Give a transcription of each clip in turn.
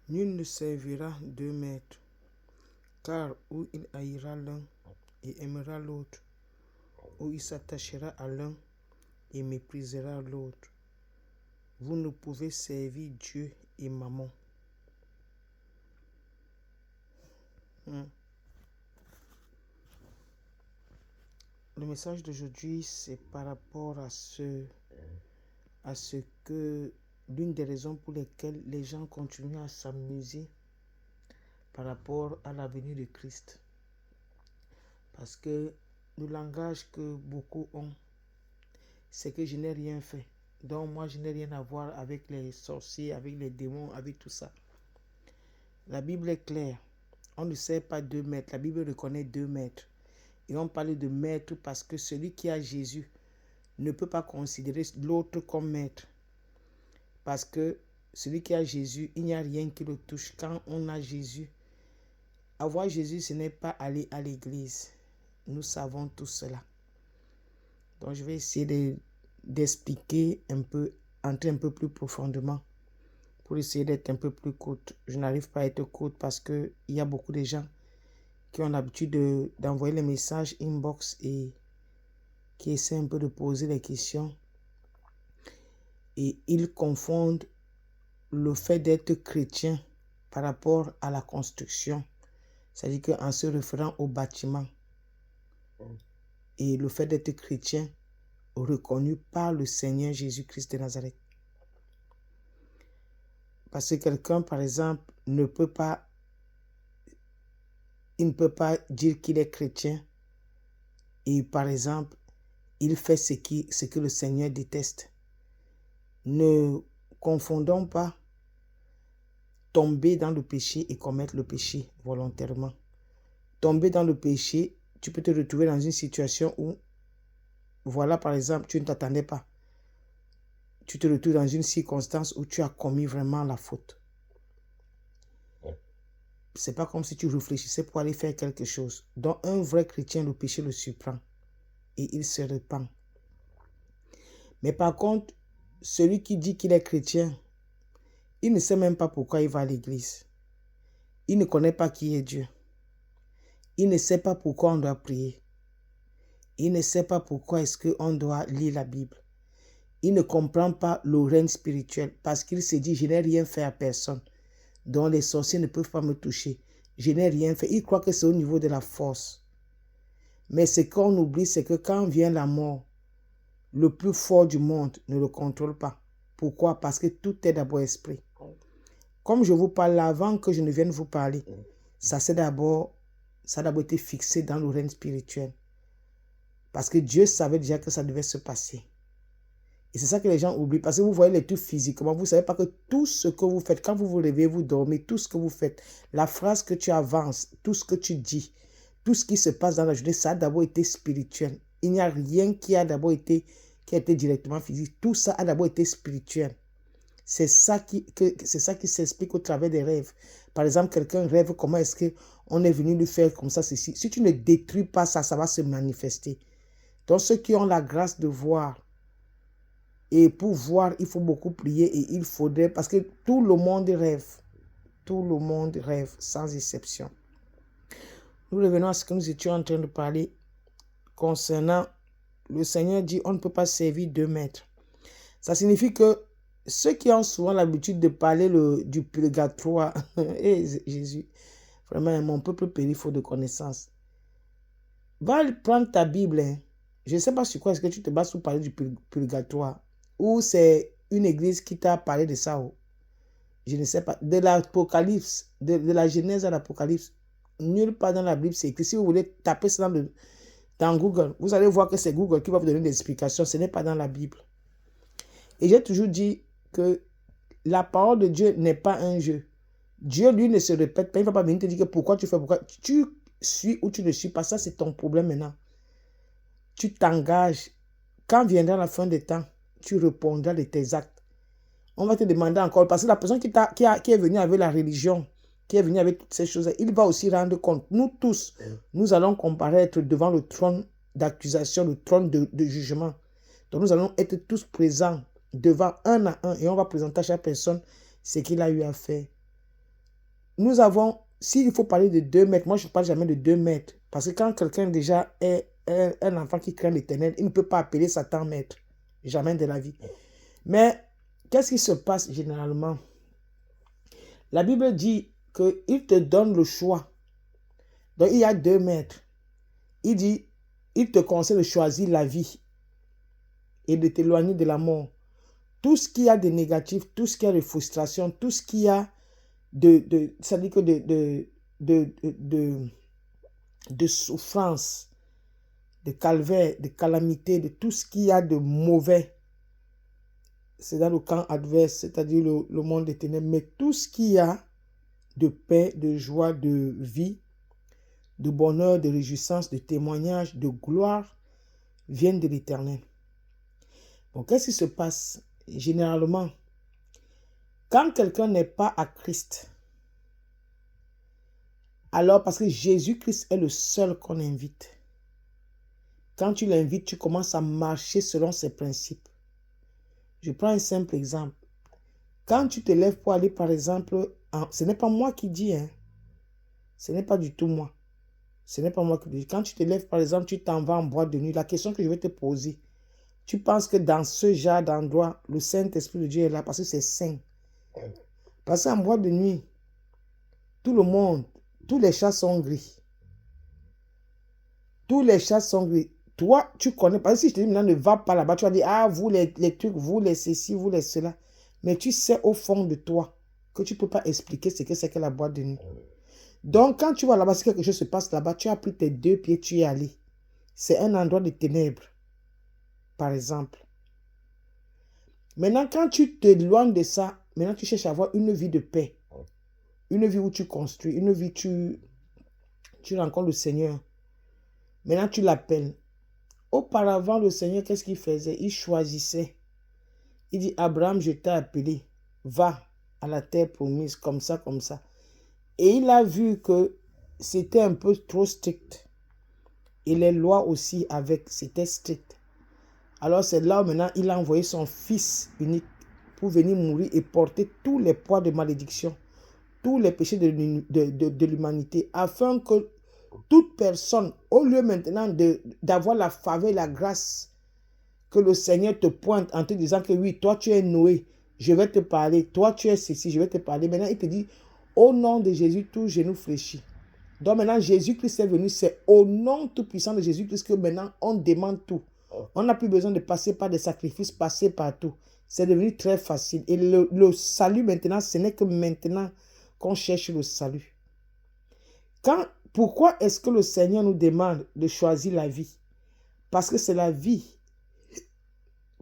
Nul ne servira deux maîtres, car ou il haïra l'un et aimera l'autre, ou il s'attachera à l'un et méprisera l'autre. Vous ne pouvez servir Dieu et Mammon. Le message d'aujourd'hui, c'est par rapport à ce que l'une des raisons pour lesquelles les gens continuent à s'amuser par rapport à la venue de Christ. Parce que le langage que beaucoup ont, c'est que je n'ai rien fait. Donc moi, je n'ai rien à voir avec les sorciers, avec les démons, avec tout ça. La Bible est claire. On ne sert pas deux maîtres. La Bible reconnaît deux maîtres. Et on parle de maître parce que celui qui a Jésus ne peut pas considérer l'autre comme maître. Parce que celui qui a Jésus, il n'y a rien qui le touche. Quand on a Jésus, avoir Jésus, ce n'est pas aller à l'église. Nous savons tout cela. Donc je vais essayer d'expliquer un peu, entrer un peu plus profondément pour essayer d'être un peu plus courte. Je n'arrive pas à être courte parce qu'il y a beaucoup de gens qui ont l'habitude d'envoyer les messages inbox et qui essaient un peu de poser les questions. Et ils confondent le fait d'être chrétien par rapport à la construction. C'est-à-dire qu'en se référant au bâtiment. Et le fait d'être chrétien reconnu par le Seigneur Jésus-Christ de Nazareth. Parce que quelqu'un, par exemple, il ne peut pas dire qu'il est chrétien et, par exemple, il fait ce que le Seigneur déteste. Ne confondons pas tomber dans le péché et commettre le péché volontairement. Tomber dans le péché, tu peux te retrouver dans une situation où, voilà, par exemple, tu ne t'attendais pas. Tu te retrouves dans une circonstance où tu as commis vraiment la faute. C'est pas comme si tu réfléchissais pour aller faire quelque chose. Donc, un vrai chrétien, le péché le surprend et il se repent. Mais par contre, celui qui dit qu'il est chrétien, il ne sait même pas pourquoi il va à l'église. Il ne connaît pas qui est Dieu. Il ne sait pas pourquoi on doit prier. Il ne sait pas pourquoi est-ce qu'on doit lire la Bible. Il ne comprend pas le règne spirituel parce qu'il se dit, je n'ai rien fait à personne. Donc les sorciers ne peuvent pas me toucher. Je n'ai rien fait. Il croit que c'est au niveau de la force. Mais ce qu'on oublie, c'est que quand vient la mort, le plus fort du monde ne le contrôle pas. Pourquoi? Parce que tout est d'abord esprit. Comme je vous parle avant que je ne vienne vous parler, ça a d'abord été fixé dans le règne spirituel. Parce que Dieu savait déjà que ça devait se passer. Et c'est ça que les gens oublient. Parce que vous voyez les trucs physiquement. Vous ne savez pas que tout ce que vous faites, quand vous vous réveillez, vous dormez, tout ce que vous faites, la phrase que tu avances, tout ce que tu dis, tout ce qui se passe dans la journée, ça a d'abord été spirituel. Il n'y a rien qui a été directement physique. Tout ça a d'abord été spirituel. C'est ça qui s'explique au travers des rêves. Par exemple, quelqu'un rêve comment est-ce qu'on est venu lui faire comme ça, ceci. Si tu ne détruis pas ça, ça va se manifester. Donc ceux qui ont la grâce de voir, et pour voir, il faut beaucoup prier et il faudrait, parce que tout le monde rêve. Tout le monde rêve, sans exception. Nous revenons à ce que nous étions en train de parler concernant, le Seigneur dit, on ne peut pas servir deux maîtres. Ça signifie que ceux qui ont souvent l'habitude de parler du purgatoire, et Jésus, vraiment, mon peuple périt faute de connaissance. Va prendre ta Bible. Je ne sais pas sur quoi est-ce que tu te bases pour parler du purgatoire. Ou c'est une église qui t'a parlé de ça. Je ne sais pas. De l'Apocalypse, de la Genèse à l'Apocalypse, nulle part dans la Bible c'est écrit. Si vous voulez taper ça dans Google, vous allez voir que c'est Google qui va vous donner des explications. Ce n'est pas dans la Bible. Et j'ai toujours dit que la parole de Dieu n'est pas un jeu. Dieu, lui, ne se répète pas. Il ne va pas venir te dire que pourquoi tu fais, pourquoi. Tu suis ou tu ne suis pas. Ça, c'est ton problème maintenant. Tu t'engages. Quand viendra la fin des temps, tu répondras de tes actes. On va te demander encore, parce que la personne qui est venue avec la religion, qui est venue avec toutes ces choses, il va aussi rendre compte. Nous tous, nous allons comparaître devant le trône d'accusation, le trône de jugement. Donc nous allons être tous présents devant un à un et on va présenter à chaque personne ce qu'il a eu à faire. nous avons, s'il faut parler de 2 mètres, moi je ne parle jamais de 2 mètres. Parce que quand quelqu'un déjà est un enfant qui craint l'Éternel, il ne peut pas appeler Satan maître. Jamais de la vie. Mais qu'est-ce qui se passe généralement? La Bible dit qu'il te donne le choix. Donc il y a 2 mètres. Il dit, il te conseille de choisir la vie et de t'éloigner de la mort. Tout ce qu'il y a de négatif, tout ce qu'il y a de frustration, tout ce qu'il y a c'est-à-dire que de souffrance, de calvaire, de calamité, de tout ce qu'il y a de mauvais, c'est dans le camp adverse, c'est-à-dire le monde des ténèbres. Mais tout ce qu'il y a de paix, de joie, de vie, de bonheur, de réjouissance, de témoignage, de gloire, viennent de l'Éternel. Bon, qu'est-ce qui se passe? Généralement, quand quelqu'un n'est pas à Christ, alors parce que Jésus-Christ est le seul qu'on invite. Quand tu l'invites, tu commences à marcher selon ses principes. Je prends un simple exemple. Quand tu te lèves pour aller, par exemple, ce n'est pas moi qui dis, hein. Ce n'est pas du tout moi. Ce n'est pas moi qui dis. Quand tu te lèves, par exemple, tu t'en vas en boîte de nuit. La question que je vais te poser, tu penses que dans ce genre d'endroit, le Saint-Esprit de Dieu est là parce que c'est saint. Parce qu'en boîte de nuit, tout le monde, tous les chats sont gris. Tous les chats sont gris. Toi, tu connais. Parce que si je te dis maintenant ne va pas là-bas, tu vas dire, ah, vous les trucs, vous les ceci, vous les cela. Mais tu sais au fond de toi que tu ne peux pas expliquer ce que c'est que la boîte de nuit. Donc, quand tu vas là-bas, si quelque chose se passe là-bas, tu as pris tes 2 pieds, tu y es allé. C'est un endroit de ténèbres, par exemple. Maintenant, quand tu t'éloignes de ça, maintenant tu cherches à avoir une vie de paix. Une vie où tu construis, une vie où tu rencontres le Seigneur. Maintenant, tu l'appelles. Auparavant, le Seigneur, qu'est-ce qu'il faisait? Il choisissait. Il dit, Abraham, je t'ai appelé. Va à la terre promise, comme ça, comme ça. Et il a vu que c'était un peu trop strict. Et les lois aussi avec, c'était strict. Alors c'est là où maintenant il a envoyé son fils unique pour venir mourir et porter tous les poids de malédiction, tous les péchés de l'humanité, afin que toute personne, au lieu maintenant d'avoir la faveur et la grâce, que le Seigneur te pointe en te disant que oui, toi tu es Noé, je vais te parler, toi tu es ceci, je vais te parler. Maintenant il te dit, au nom de Jésus, tout genou fléchit. Donc maintenant Jésus-Christ est venu, c'est au nom tout puissant de Jésus-Christ que maintenant on demande tout. On n'a plus besoin de passer par des sacrifices, passer par tout. C'est devenu très facile. Et le salut maintenant, ce n'est que maintenant qu'on cherche le salut. Pourquoi est-ce que le Seigneur nous demande de choisir la vie? Parce que c'est la vie.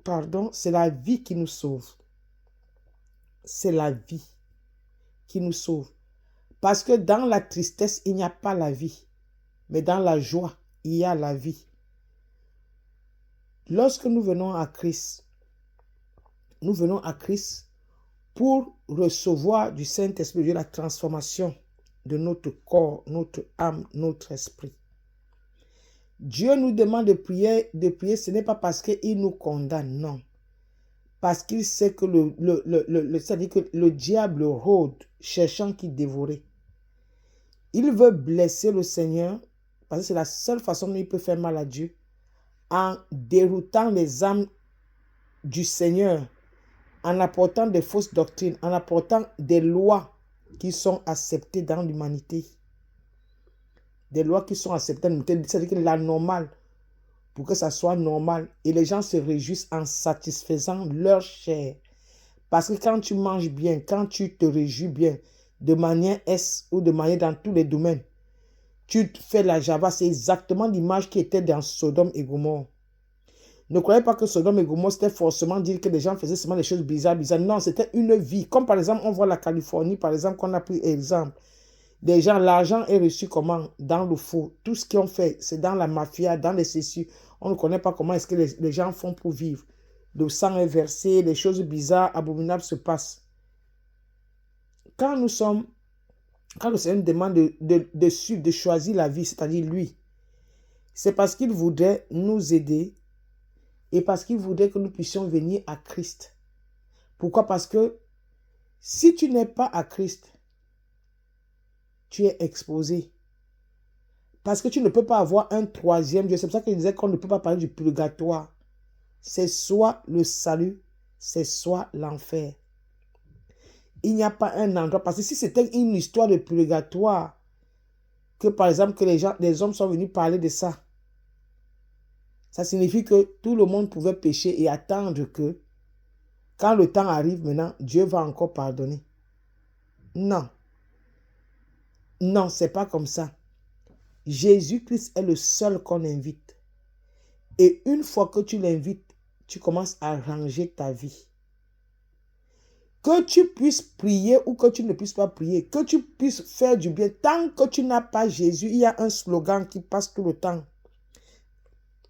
Pardon, c'est la vie qui nous sauve. C'est la vie qui nous sauve. Parce que dans la tristesse, il n'y a pas la vie. Mais dans la joie, il y a la vie. Lorsque nous venons à Christ pour recevoir du Saint-Esprit de Dieu la transformation de notre corps, notre âme, notre esprit. Dieu nous demande de prier, ce n'est pas parce qu'il nous condamne, non. Parce qu'il sait que c'est-à-dire que le diable rôde, cherchant qui dévorer. Il veut blesser le Seigneur, parce que c'est la seule façon dont il peut faire mal à Dieu, en déroutant les âmes du Seigneur, en apportant des fausses doctrines, en apportant des lois qui sont acceptées dans l'humanité. Des lois qui sont acceptées dans l'humanité, c'est-à-dire que la normale, pour que ça soit normal. Et les gens se réjouissent en satisfaisant leur chair. Parce que quand tu manges bien, quand tu te réjouis bien, de manière ou de manière dans tous les domaines, tu fais la Java, c'est exactement l'image qui était dans Sodome et Gomorrhe. Ne croyez pas que Sodome et Gomorrhe, c'était forcément dire que les gens faisaient seulement des choses bizarres. Non, c'était une vie. Comme par exemple, on voit la Californie, par exemple, qu'on a pris exemple. Des gens, l'argent est reçu comment? Dans le faux. Tout ce qu'ils ont fait, c'est dans la mafia, dans les cessieux. On ne connaît pas comment est-ce que les gens font pour vivre. Le sang est versé, les choses bizarres, abominables se passent. Quand le Seigneur nous demande de suivre, de choisir la vie, c'est-à-dire lui, c'est parce qu'il voudrait nous aider et parce qu'il voudrait que nous puissions venir à Christ. Pourquoi? Parce que si tu n'es pas à Christ, tu es exposé. Parce que tu ne peux pas avoir un troisième Dieu. C'est pour ça que je disais qu'on ne peut pas parler du purgatoire. C'est soit le salut, c'est soit l'enfer. Il n'y a pas un endroit. Parce que si c'était une histoire de purgatoire, que par exemple que les hommes sont venus parler de ça, ça signifie que tout le monde pouvait pécher et attendre que quand le temps arrive maintenant, Dieu va encore pardonner. Non. Non, c'est pas comme ça. Jésus-Christ est le seul qu'on invite. Et une fois que tu l'invites, tu commences à ranger ta vie. Que tu puisses prier ou que tu ne puisses pas prier, que tu puisses faire du bien. Tant que tu n'as pas Jésus, il y a un slogan qui passe tout le temps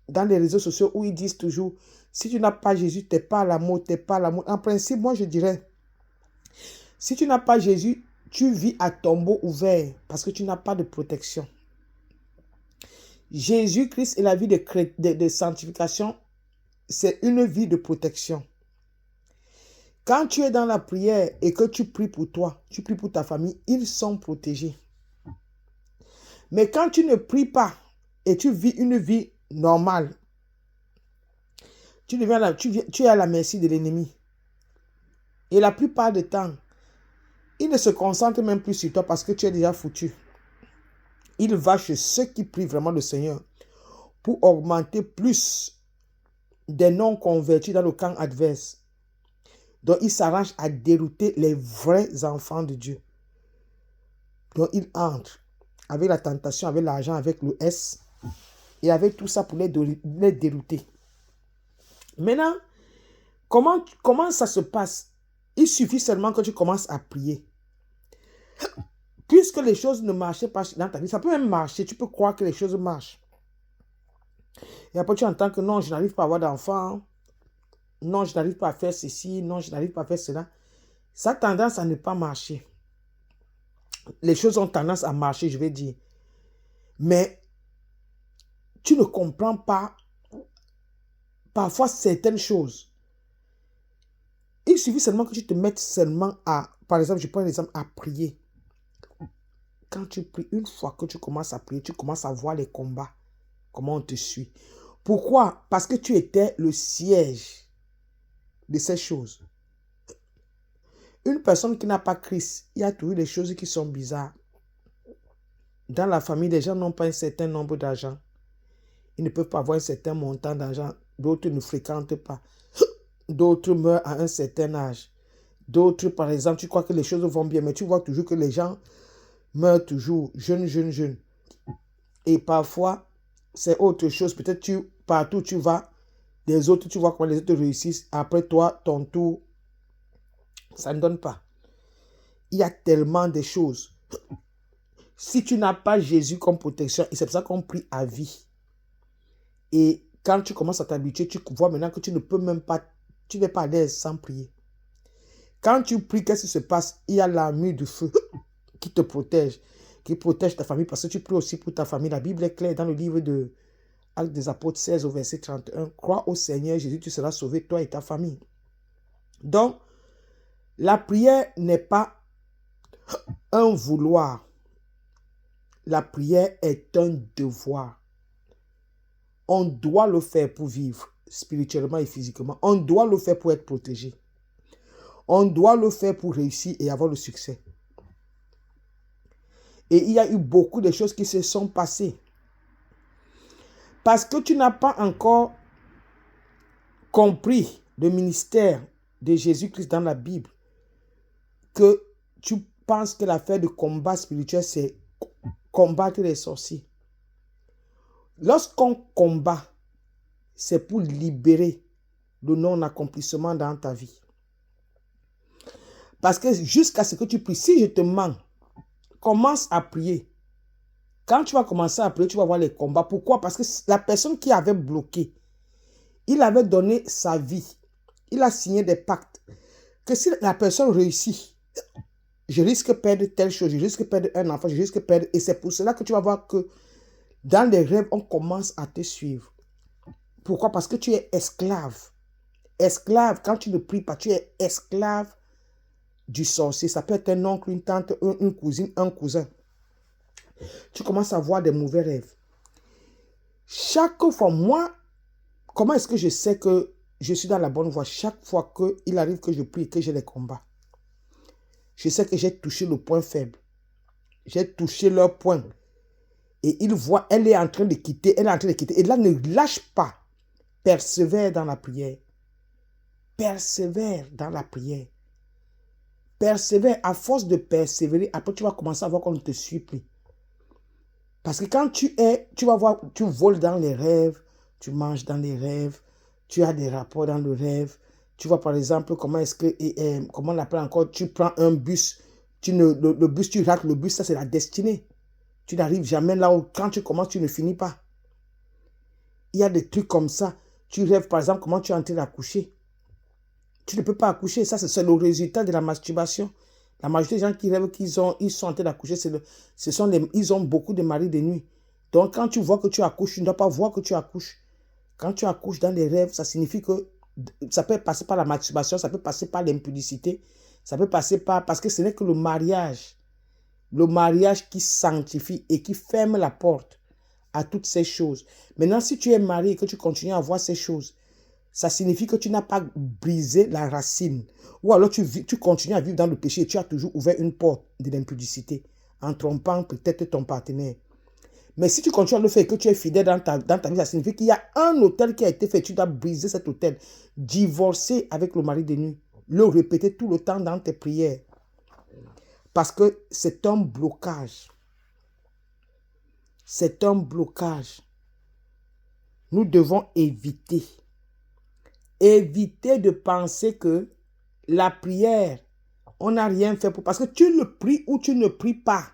dans les réseaux sociaux où ils disent toujours, si tu n'as pas Jésus, tu n'es pas à l'amour, tu n'es pas à l'amour. En principe, moi je dirais, si tu n'as pas Jésus, tu vis à tombeau ouvert parce que tu n'as pas de protection. Jésus-Christ et la vie de sanctification, c'est une vie de protection. Quand tu es dans la prière et que tu pries pour toi, tu pries pour ta famille, ils sont protégés. Mais quand tu ne pries pas et tu vis une vie normale, tu es à la merci de l'ennemi. Et la plupart du temps, il ne se concentre même plus sur toi parce que tu es déjà foutu. Il va chez ceux qui prient vraiment le Seigneur pour augmenter plus des non-convertis dans le camp adverse. Donc, il s'arrange à dérouter les vrais enfants de Dieu. Donc, il entre avec la tentation, avec l'argent, avec le S, et avec tout ça pour les dérouter. Maintenant, comment ça se passe? Il suffit seulement que tu commences à prier. Puisque les choses ne marchaient pas dans ta vie, ça peut même marcher, tu peux croire que les choses marchent. Et après, tu entends que non, je n'arrive pas à avoir d'enfant. Non, je n'arrive pas à faire ceci. Non, je n'arrive pas à faire cela. Ça a tendance à ne pas marcher. Les choses ont tendance à marcher, je vais dire. Mais tu ne comprends pas parfois certaines choses. Il suffit seulement que tu te mettes seulement à, par exemple, je prends l'exemple, à prier. Quand tu pries, une fois que tu commences à prier, tu commences à voir les combats, comment on te suit. Pourquoi? Parce que tu étais le siège de ces choses. Une personne qui n'a pas Christ, il y a toujours des choses qui sont bizarres. Dans la famille, les gens n'ont pas un certain nombre d'argent. Ils ne peuvent pas avoir un certain montant d'argent. D'autres ne fréquentent pas. D'autres meurent à un certain âge. D'autres, par exemple, tu crois que les choses vont bien, mais tu vois toujours que les gens meurent toujours, jeunes. Et parfois, c'est autre chose. Peut-être partout où tu vas, les autres, tu vois comment les autres réussissent. Après toi, ton tour, ça ne donne pas. Il y a tellement de choses. Si tu n'as pas Jésus comme protection, et c'est pour ça qu'on prie à vie. Et quand tu commences à t'habituer, tu vois maintenant que tu ne peux même pas, tu n'es pas à l'aise sans prier. Quand tu pries, qu'est-ce qui se passe? Il y a l'armure du feu qui te protège, qui protège ta famille, parce que tu pries aussi pour ta famille. La Bible est claire dans le livre de Actes des Apôtres 16 au verset 31. Crois au Seigneur Jésus, tu seras sauvé, toi et ta famille. Donc, la prière n'est pas un vouloir. La prière est un devoir. On doit le faire pour vivre spirituellement et physiquement. On doit le faire pour être protégé. On doit le faire pour réussir et avoir le succès. Et il y a eu beaucoup de choses qui se sont passées. Parce que tu n'as pas encore compris le ministère de Jésus-Christ dans la Bible, que tu penses que l'affaire de combat spirituel, c'est combattre les sorciers. Lorsqu'on combat, c'est pour libérer le non-accomplissement dans ta vie. Parce que jusqu'à ce que tu pries, si je te mens, commence à prier. Quand tu vas commencer à prier, tu vas voir les combats. Pourquoi? Parce que la personne qui avait bloqué, il avait donné sa vie. Il a signé des pactes. Que si la personne réussit, je risque de perdre telle chose, je risque de perdre un enfant, je risque de perdre... Et c'est pour cela que tu vas voir que dans les rêves, on commence à te suivre. Pourquoi? Parce que tu es esclave. Esclave, quand tu ne pries pas, tu es esclave du sorcier. Ça peut être un oncle, une tante, une cousine, un cousin. Tu commences à avoir des mauvais rêves. Chaque fois, moi, comment est-ce que je sais que je suis dans la bonne voie? Chaque fois qu'il arrive que je prie et que j'ai des combats, je sais que j'ai touché le point faible. J'ai touché leur point. Et ils voient, elle est en train de quitter, elle est en train de quitter. Et là, ne lâche pas. Persévère dans la prière. Persévère dans la prière. Persévère. À force de persévérer, après tu vas commencer à voir qu'on ne te suit plus. Parce que quand tu vas voir, tu voles dans les rêves, tu manges dans les rêves, tu as des rapports dans le rêve. Tu vois par exemple comment est-ce que, comment on l'appelle encore, tu prends un bus, le bus, tu rates le bus, ça c'est la destinée. Tu n'arrives jamais là où, quand tu commences, tu ne finis pas. Il y a des trucs comme ça. Tu rêves par exemple comment tu es en train d'accoucher. Tu ne peux pas accoucher, ça c'est le résultat de la masturbation. La majorité des gens qui rêvent ils sont en train d'accoucher, ils ont beaucoup de maris de nuit. Donc quand tu vois que tu accouches, tu ne dois pas voir que tu accouches. Quand tu accouches dans les rêves, ça signifie que ça peut passer par la masturbation, ça peut passer par l'impudicité, ça peut passer par... Parce que ce n'est que le mariage qui sanctifie et qui ferme la porte à toutes ces choses. Maintenant, si tu es marié et que tu continues à voir ces choses, ça signifie que tu n'as pas brisé la racine. Ou alors tu continues à vivre dans le péché et tu as toujours ouvert une porte de l'impudicité en trompant peut-être ton partenaire. Mais si tu continues à le faire et que tu es fidèle dans ta vie, ça signifie qu'il y a un autel qui a été fait. Tu dois briser cet autel. Divorcer avec le mari de nuit. Le répéter tout le temps dans tes prières. Parce que c'est un blocage. C'est un blocage. Nous devons éviter. Éviter de penser que la prière, on n'a rien fait pour... Parce que tu le pries ou tu ne pries pas.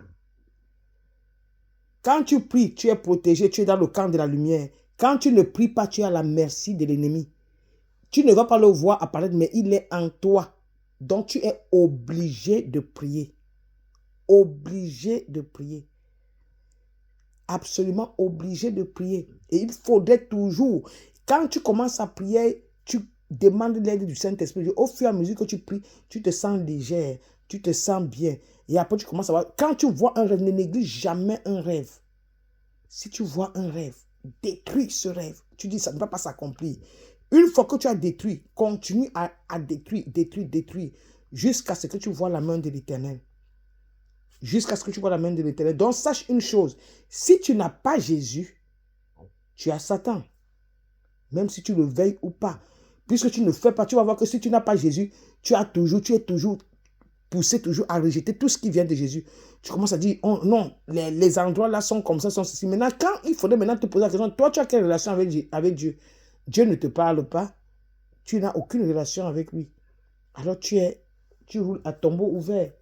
Quand tu pries, tu es protégé, tu es dans le camp de la lumière. Quand tu ne pries pas, tu es à la merci de l'ennemi. Tu ne vas pas le voir apparaître, mais il est en toi. Donc tu es obligé de prier. Obligé de prier. Absolument obligé de prier. Et il faudrait toujours, quand tu commences à prier, tu demandes l'aide du Saint-Esprit. Au fur et à mesure que tu pries, tu te sens légère, tu te sens bien. Et après, tu commences à voir. Quand tu vois un rêve, ne néglige jamais un rêve. Si tu vois un rêve, détruis ce rêve. Tu dis, ça ne va pas s'accomplir. Une fois que tu as détruit, continue à détruire, jusqu'à ce que tu vois la main de l'Éternel. Jusqu'à ce que tu vois la main de l'Éternel. Donc, sache une chose. Si tu n'as pas Jésus, tu as Satan. Même si tu le veilles ou pas. Puisque tu ne fais pas, tu vas voir que si tu n'as pas Jésus, tu es toujours poussé à rejeter tout ce qui vient de Jésus. Tu commences à dire, oh, non, les endroits là sont comme ça, sont ceci. Maintenant, quand il faudrait maintenant te poser la question, toi, tu as quelle relation avec Dieu? Dieu ne te parle pas. Tu n'as aucune relation avec lui. Alors, tu roules à tombeau ouvert.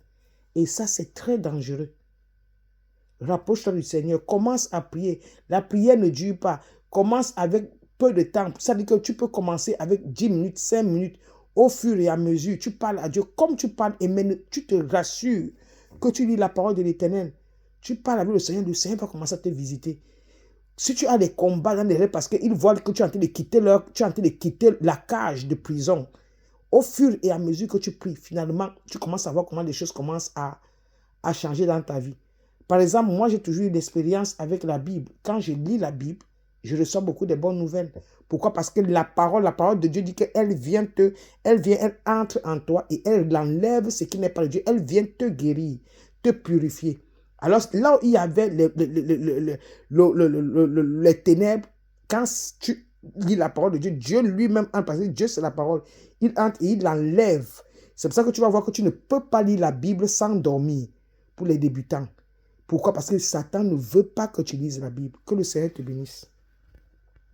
Et ça, c'est très dangereux. Rapproche-toi du Seigneur. Commence à prier. La prière ne dure pas. Commence avec peu de temps. Ça veut dire que tu peux commencer avec 10 minutes, 5 minutes. Au fur et à mesure, tu parles à Dieu comme tu parles et même tu te rassures que tu lis la parole de l'Éternel. Tu parles avec le Seigneur va commencer à te visiter. Si tu as des combats dans les rêves parce qu'ils voient que tu es en train de quitter la cage de prison, au fur et à mesure que tu pries, finalement, tu commences à voir comment les choses commencent à changer dans ta vie. Par exemple, moi, j'ai toujours eu l'expérience avec la Bible. Quand je lis la Bible, je reçois beaucoup de bonnes nouvelles. Pourquoi? Parce que la parole de Dieu dit qu'elle elle entre en toi et elle enlève ce qui n'est pas de Dieu. Elle vient te guérir, te purifier. Alors, là où il y avait les ténèbres, quand tu lis la parole de Dieu, Dieu lui-même entre, parce que Dieu c'est la parole, il entre et il l'enlève. C'est pour ça que tu vas voir que tu ne peux pas lire la Bible sans dormir pour les débutants. Pourquoi? Parce que Satan ne veut pas que tu lises la Bible. Que le Seigneur te bénisse.